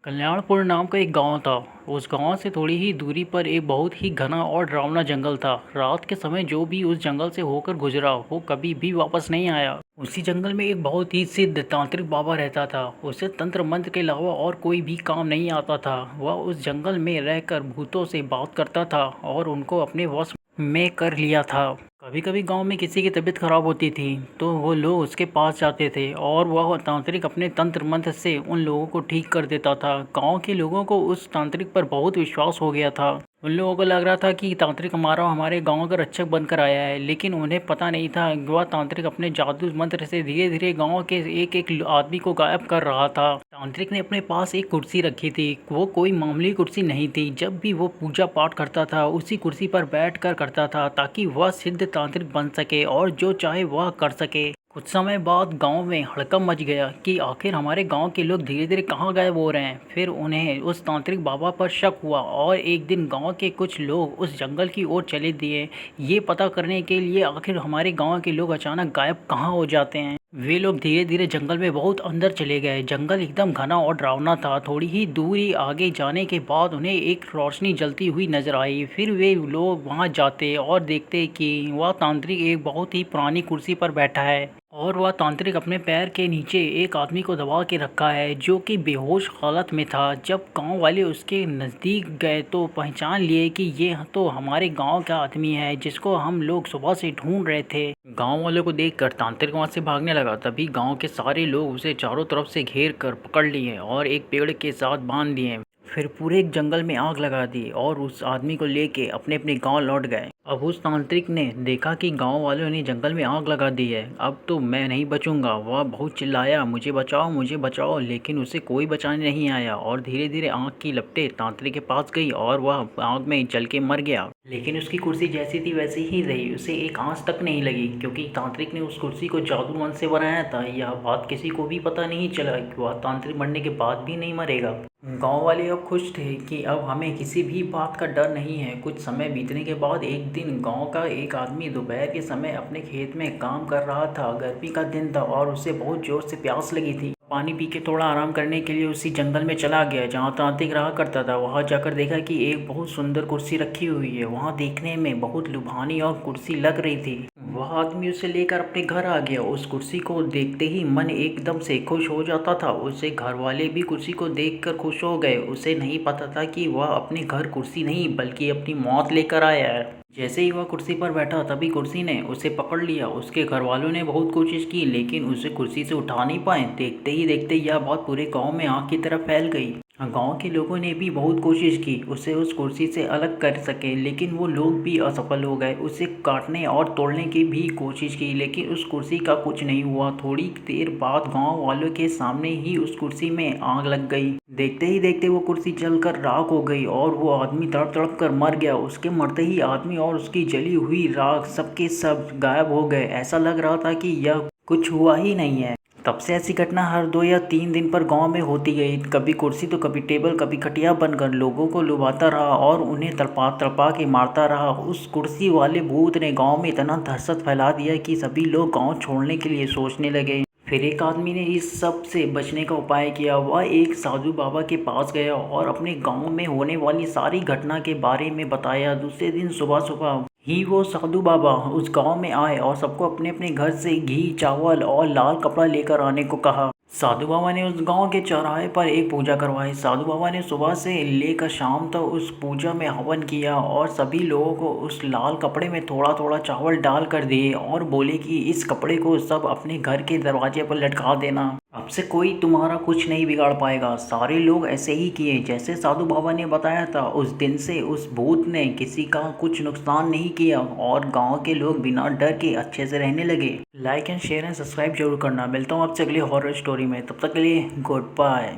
कल्याणपुर नाम का एक गांव था। उस गांव से थोड़ी ही दूरी पर एक बहुत ही घना और डरावना जंगल था। रात के समय जो भी उस जंगल से होकर गुजरा वो कभी भी वापस नहीं आया। उसी जंगल में एक बहुत ही सिद्ध तांत्रिक बाबा रहता था। उसे तंत्र मंत्र के अलावा और कोई भी काम नहीं आता था। वह उस जंगल में रहकर भूतों से बात करता था और उनको अपने वश में कर लिया था। कभी कभी गांव में किसी की तबीयत खराब होती थी तो वो लोग उसके पास जाते थे और वह तांत्रिक अपने तंत्र मंत्र से उन लोगों को ठीक कर देता था। गांव के लोगों को उस तांत्रिक पर बहुत विश्वास हो गया था। उन लोगों को लग रहा था कि तांत्रिक हमारे गांव का रक्षक बनकर आया है, लेकिन उन्हें पता नहीं था कि वह तांत्रिक अपने जादू मंत्र से धीरे धीरे गांव के एक एक आदमी को गायब कर रहा था। तांत्रिक ने अपने पास एक कुर्सी रखी थी। वो कोई मामूली कुर्सी नहीं थी। जब भी वो पूजा पाठ करता था उसी कुर्सी पर बैठ कर करता था ताकि वह सिद्ध तांत्रिक बन सके और जो चाहे वह कर सके। कुछ समय बाद गांव में हड़कंप मच गया कि आखिर हमारे गांव के लोग धीरे धीरे कहाँ गायब हो रहे हैं। फिर उन्हें उस तांत्रिक बाबा पर शक हुआ और एक दिन गांव के कुछ लोग उस जंगल की ओर चले दिए, ये पता करने के लिए आखिर हमारे गांव के लोग अचानक गायब कहाँ हो जाते हैं। वे लोग धीरे धीरे जंगल में बहुत अंदर चले गए। जंगल एकदम घना और डरावना था। थोड़ी ही दूरी आगे जाने के बाद उन्हें एक रोशनी जलती हुई नजर आई। फिर वे लोग वहां जाते और देखते कि वह तांत्रिक एक बहुत ही पुरानी कुर्सी पर बैठा है और वह तांत्रिक अपने पैर के नीचे एक आदमी को दबा के रखा है जो कि बेहोश हालत में था। जब गांव वाले उसके नज़दीक गए तो पहचान लिए कि ये तो हमारे गांव का आदमी है जिसको हम लोग सुबह से ढूंढ रहे थे। गांव वालों को देखकर तांत्रिक वहां से भागने लगा। तभी गांव के सारे लोग उसे चारों तरफ से घेर कर पकड़ लिए और एक पेड़ के साथ बांध दिए। फिर पूरे जंगल में आग लगा दी और उस आदमी को लेके अपने अपने गांव लौट गए। अब उस तांत्रिक ने देखा कि गांव वालों ने जंगल में आग लगा दी है, अब तो मैं नहीं बचूंगा। वह बहुत चिल्लाया, मुझे बचाओ, लेकिन उसे कोई बचाने नहीं आया और धीरे धीरे आग की लपटें तांत्रिक के पास गई और वह आग में जल के मर गया। लेकिन उसकी कुर्सी जैसी थी वैसी ही रही, उसे एक आंच तक नहीं लगी क्योंकि तांत्रिक ने उस कुर्सी को जादू मंत्र से बनाया था। यह बात किसी को भी पता नहीं चला कि वह तांत्रिक मरने के बाद भी नहीं मरेगा। गांव वाले अब खुश थे कि अब हमें किसी भी बात का डर नहीं है। कुछ समय बीतने के बाद एक दिन गांव का एक आदमी दोपहर के समय अपने खेत में काम कर रहा था। गर्मी का दिन था और उसे बहुत जोर से प्यास लगी थी। पानी पी के थोड़ा आराम करने के लिए उसी जंगल में चला गया जहाँ तांत्रिक रहा करता था। वहां जाकर देखा कि एक बहुत सुंदर कुर्सी रखी हुई है। वहां देखने में बहुत लुभानी और कुर्सी लग रही थी। वह आदमी उसे लेकर अपने घर आ गया। उस कुर्सी को देखते ही मन एकदम से खुश हो जाता था। उसे घर वाले भी कुर्सी को देखकर खुश हो गए। उसे नहीं पता था कि वह अपने घर कुर्सी नहीं बल्कि अपनी मौत लेकर आया है। जैसे ही वह कुर्सी पर बैठा तभी कुर्सी ने उसे पकड़ लिया। उसके घर वालों ने बहुत कोशिश की लेकिन उसे कुर्सी से उठा नहीं पाए। देखते ही देखते यह बात पूरे गांव में आग की तरफ फैल गई। गांव के लोगों ने भी बहुत कोशिश की उसे उस कुर्सी से अलग कर सके, लेकिन वो लोग भी असफल हो गए। उसे काटने और तोड़ने की भी कोशिश की लेकिन उस कुर्सी का कुछ नहीं हुआ। थोड़ी देर बाद गांव वालों के सामने ही उस कुर्सी में आग लग गई। देखते ही देखते वो कुर्सी जलकर राख हो गई और वो आदमी तड़प तड़प कर मर गया। उसके मरते ही आदमी और उसकी जली हुई राख सबके सब गायब हो गए। ऐसा लग रहा था कि यह कुछ हुआ ही नहीं है। तब से ऐसी घटना हर 2 या 3 दिन पर गांव में होती गई। कभी कुर्सी तो कभी टेबल कभी खटिया बनकर लोगों को लुभाता रहा और उन्हें तड़पा तड़पा के मारता रहा। उस कुर्सी वाले भूत ने गांव में इतना दहशत फैला दिया कि सभी लोग गांव छोड़ने के लिए सोचने लगे। फिर एक आदमी ने इस सब से बचने का उपाय किया। वह एक साधु बाबा के पास गया और अपने गांव में होने वाली सारी घटना के बारे में बताया। दूसरे दिन सुबह सुबह ही वो साधु बाबा उस गांव में आए और सबको अपने अपने घर से घी, चावल और लाल कपड़ा लेकर आने को कहा। साधु बाबा ने उस गांव के चौराहे पर एक पूजा करवाई। साधु बाबा ने सुबह से लेकर शाम तक उस पूजा में हवन किया और सभी लोगों को उस लाल कपड़े में थोड़ा थोड़ा चावल डाल कर दिए और बोले कि इस कपड़े को सब अपने घर के दरवाजे पर लटका देना। अब से कोई तुम्हारा कुछ नहीं बिगाड़ पाएगा। सारे लोग ऐसे ही किए जैसे साधु बाबा ने बताया था। उस दिन से उस भूत ने किसी का कुछ नुकसान नहीं किया और गांव के लोग बिना डर के अच्छे से रहने लगे। Like and share and subscribe जरूर करना। मिलता हूँ आपसे अगली हॉरर स्टोरी में, तब तक के लिए गुड बाय।